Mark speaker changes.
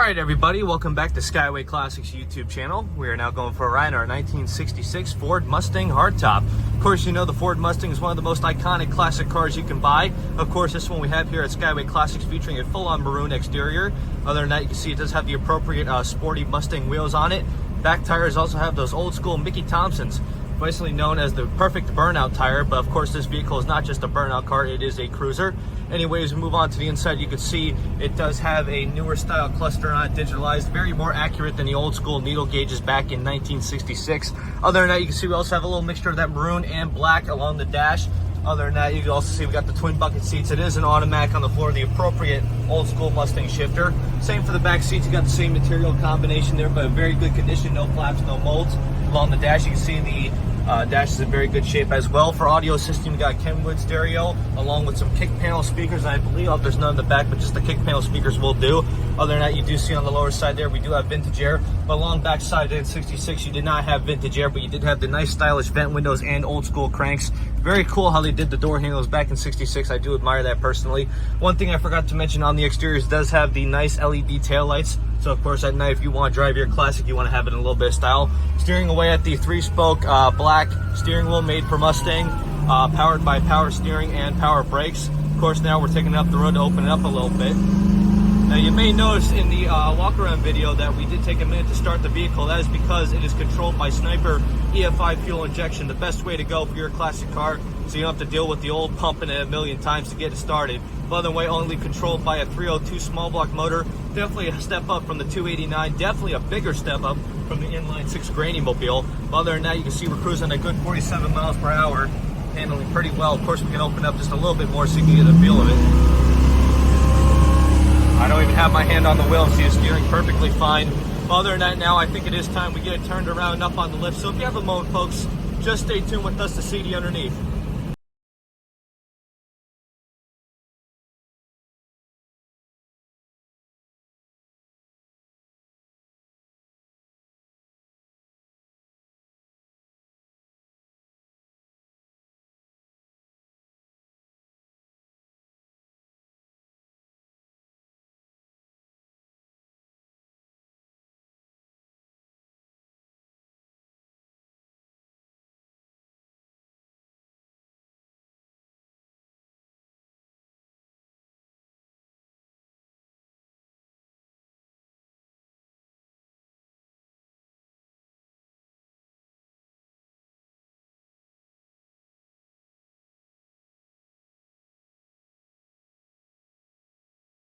Speaker 1: Alright everybody, welcome back to Skyway Classics YouTube channel. We are now going for a ride in our 1966 Ford Mustang hardtop. Of course, you know the Ford Mustang is one of the most iconic classic cars you can buy. Of course, this one we have here at Skyway Classics featuring a full-on maroon exterior. Other than that, you can see it does have the appropriate sporty Mustang wheels on it. Back tires also have those old school Mickey Thompsons, basically known as the perfect burnout tire, but of course this vehicle is not just a burnout car, it is a cruiser. Anyways, we move on to the inside. You can see it does have a newer style cluster on it, digitalized, very more accurate than the old school needle gauges back in 1966. Other than that, you can see we also have a little mixture of that maroon and black along the dash. Other than that, you can also see we got the twin bucket seats. It is an automatic on the floor, the appropriate old school Mustang shifter. Same for the back seats, you got the same material combination there, but in very good condition, no flaps, no molds. Along the dash, you can see the dash is in very good shape as well. For audio system, we got Kenwood stereo along with some kick panel speakers. I believe there's none in the back, but just the kick panel speakers will do. Other than that, you do see on the lower side there, we do have vintage air. But along back side in 66, you did not have vintage air, but you did have the nice stylish vent windows and old school cranks. Very cool how they did the door handles back in 66. I do admire that personally. One thing I forgot to mention on the exteriors does have the nice LED tail lights. So of course at night, if you want to drive your classic, you want to have it in a little bit of style. Steering away at the 3-spoke black steering wheel made for Mustang, powered by power steering and power brakes. Of course now we're taking it up the road to open it up a little bit. Now you may notice in the walk around video that we did take a minute to start the vehicle. That is because it is controlled by Sniper EFI fuel injection, the best way to go for your classic car, so you don't have to deal with the old pumping it a million times to get it started. The other way, only controlled by a 302 small block motor. Definitely a step up from the 289, definitely a bigger step up from the inline 6 granny mobile. Other than that, you can see we're cruising a good 47 miles per hour, handling pretty well. Of course, we can open up just a little bit more so you can get a feel of it. I don't even have my hand on the wheel and see it steering perfectly fine. Other than that, now I think it is time we get it turned around and up on the lift. So if you have a moment, folks, just stay tuned with us to see the underneath.